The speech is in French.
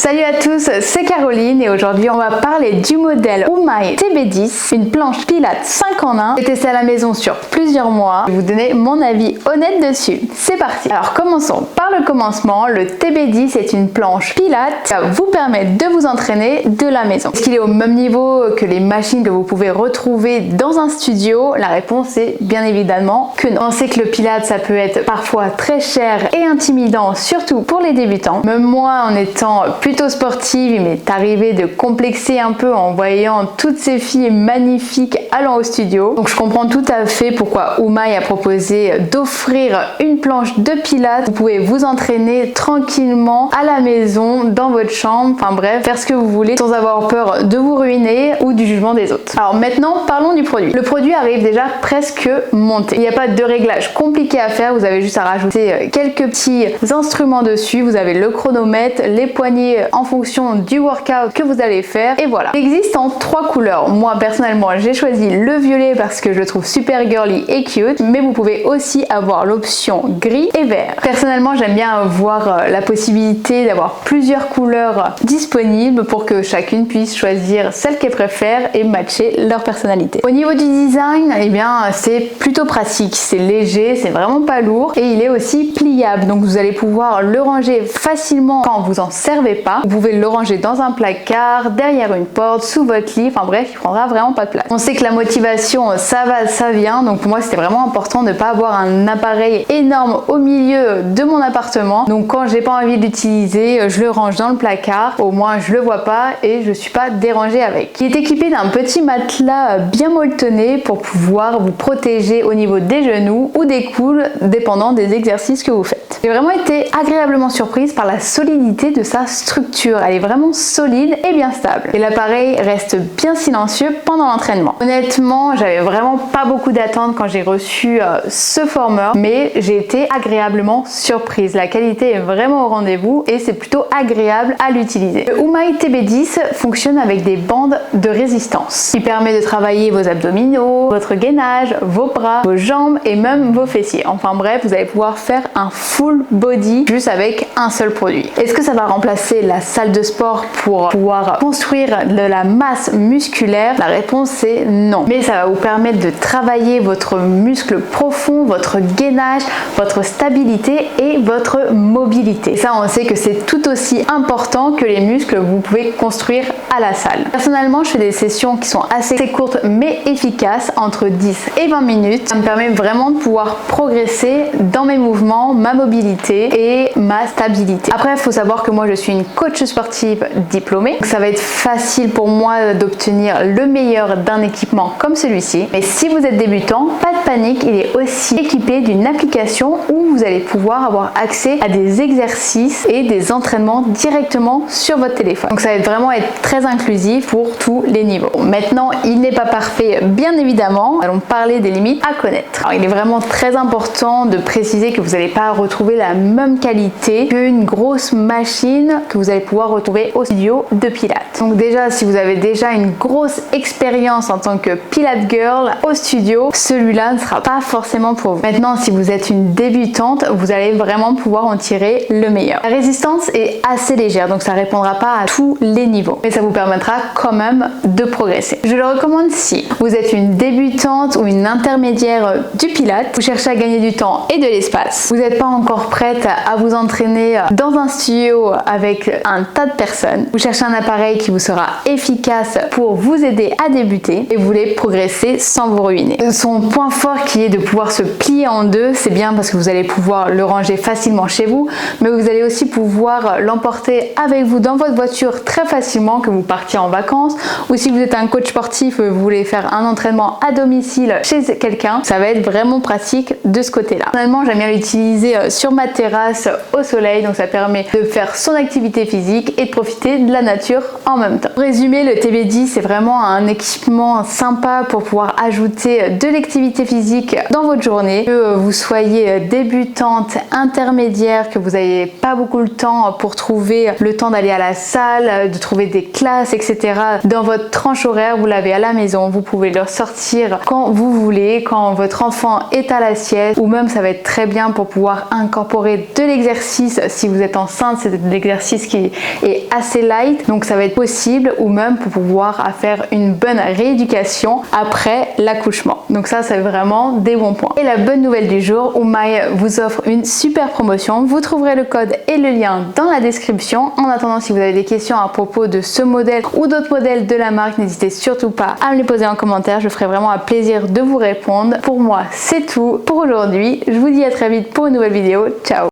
Salut à tous, c'est Caroline et aujourd'hui on va parler du modèle Umai TB10, une planche Pilates 5 en 1. J'ai testé à la maison sur plusieurs mois. Je vais vous donner mon avis honnête dessus. C'est parti. Alors commençons par le commencement. Le TB10 est une planche Pilates qui va vous permettre de vous entraîner de la maison. Est-ce qu'il est au même niveau que les machines que vous pouvez retrouver dans un studio? La réponse est bien évidemment que non. Pensez que le Pilates ça peut être parfois très cher et intimidant, surtout pour les débutants. Même moi, en étant plutôt sportive, il m'est arrivé de complexer un peu en voyant toutes ces filles magnifiques allant au studio. Donc je comprends tout à fait pourquoi Umai a proposé d'offrir une planche de Pilates. Vous pouvez vous entraîner tranquillement à la maison, dans votre chambre, enfin bref, faire ce que vous voulez sans avoir peur de vous ruiner ou du jugement des autres. Alors maintenant, parlons du produit. Le produit arrive déjà presque monté. Il n'y a pas de réglage compliqué à faire, vous avez juste à rajouter quelques petits instruments dessus. Vous avez le chronomètre, les poignées en fonction du workout que vous allez faire et voilà. Il existe en 3 couleurs. Moi personnellement j'ai choisi le violet parce que je le trouve super girly et cute, mais vous pouvez aussi avoir l'option gris et vert. Personnellement j'aime bien avoir la possibilité d'avoir plusieurs couleurs disponibles pour que chacune puisse choisir celle qu'elle préfère et matcher leur personnalité. Au niveau du design, eh bien c'est plutôt pratique, c'est léger, c'est vraiment pas lourd et il est aussi pliable, donc vous allez pouvoir le ranger facilement quand vous en servez pas. Vous pouvez le ranger dans un placard, derrière une porte, sous votre lit, enfin bref, il prendra vraiment pas de place. On sait que la motivation, ça va, ça vient, donc pour moi c'était vraiment important de ne pas avoir un appareil énorme au milieu de mon appartement. Donc quand j'ai pas envie de l'utiliser, je le range dans le placard, au moins je le vois pas et je suis pas dérangée avec. Il est équipé d'un petit matelas bien molletonné pour pouvoir vous protéger au niveau des genoux ou des coudes, dépendant des exercices que vous faites. J'ai vraiment été agréablement surprise par la solidité de sa structure. Elle est vraiment solide et bien stable. Et l'appareil reste bien silencieux pendant l'entraînement. Honnêtement, j'avais vraiment pas beaucoup d'attentes quand j'ai reçu ce formeur, mais j'ai été agréablement surprise. La qualité est vraiment au rendez-vous et c'est plutôt agréable à l'utiliser. Le Umai TB10 fonctionne avec des bandes de résistance qui permet de travailler vos abdominaux, votre gainage, vos bras, vos jambes et même vos fessiers. Enfin bref, vous allez pouvoir faire un full body juste avec un seul produit. Est-ce que ça va remplacer la salle de sport pour pouvoir construire de la masse musculaire? La réponse est non. Mais ça va vous permettre de travailler votre muscle profond, votre gainage, votre stabilité et votre mobilité. Et ça, on sait que c'est tout aussi important que les muscles que vous pouvez construire à la salle. Personnellement, je fais des sessions qui sont assez courtes mais efficaces, entre 10 et 20 minutes. Ça me permet vraiment de pouvoir progresser dans mes mouvements, ma mobilité et ma stabilité. Après, il faut savoir que moi, je suis une coach sportive diplômée. Donc, ça va être facile pour moi d'obtenir le meilleur d'un équipement comme celui-ci. Mais si vous êtes débutant, pas de panique, il est aussi équipé d'une application où vous allez pouvoir avoir accès à des exercices et des entraînements directement sur votre téléphone. Donc, ça va vraiment être très inclusif pour tous les niveaux. Maintenant, il n'est pas parfait, bien évidemment. Nous allons parler des limites à connaître. Alors, il est vraiment très important de préciser que vous n'allez pas retrouver la même qualité qu'une grosse machine que vous allez pouvoir retrouver au studio de Pilates. Donc déjà, si vous avez déjà une grosse expérience en tant que Pilates Girl au studio, celui-là ne sera pas forcément pour vous. Maintenant, si vous êtes une débutante, vous allez vraiment pouvoir en tirer le meilleur. La résistance est assez légère, donc ça ne répondra pas à tous les niveaux, mais ça vous permettra quand même de progresser. Je le recommande si vous êtes une débutante ou une intermédiaire du Pilates, vous cherchez à gagner du temps et de l'espace, vous n'êtes pas encore prête à vous entraîner dans un studio avec un tas de personnes, vous cherchez un appareil qui vous sera efficace pour vous aider à débuter et vous voulez progresser sans vous ruiner. Son point fort qui est de pouvoir se plier en deux, c'est bien parce que vous allez pouvoir le ranger facilement chez vous, mais vous allez aussi pouvoir l'emporter avec vous dans votre voiture très facilement, que vous partiez en vacances, ou si vous êtes un coach sportif, vous voulez faire un entraînement à domicile chez quelqu'un, ça va être vraiment pratique de ce côté-là. Personnellement, j'aime bien l'utiliser sur ma terrasse au soleil, donc ça permet de faire son activité physique et de profiter de la nature en même temps. Pour résumer, le TB10 c'est vraiment un équipement sympa pour pouvoir ajouter de l'activité physique dans votre journée, que vous soyez débutante, intermédiaire, que vous n'ayez pas beaucoup le temps pour trouver le temps d'aller à la salle, de trouver des classes, etc. Dans votre tranche horaire, vous l'avez à la maison, vous pouvez le sortir quand vous voulez, quand votre enfant est à la sieste, ou même ça va être très bien pour pouvoir incorporer de l'exercice. Si vous êtes enceinte, c'est de l'exercice qui est assez light, donc ça va être possible, ou même pour pouvoir faire une bonne rééducation après l'accouchement. Donc ça, c'est vraiment des bons points. Et la bonne nouvelle du jour, Oumaï vous offre une super promotion. Vous trouverez le code et le lien dans la description. En attendant, si vous avez des questions à propos de ce modèle ou d'autres modèles de la marque, n'hésitez surtout pas à me les poser en commentaire. Je ferai vraiment un plaisir de vous répondre. Pour moi, c'est tout pour aujourd'hui. Je vous dis à très vite pour une nouvelle vidéo. Ciao!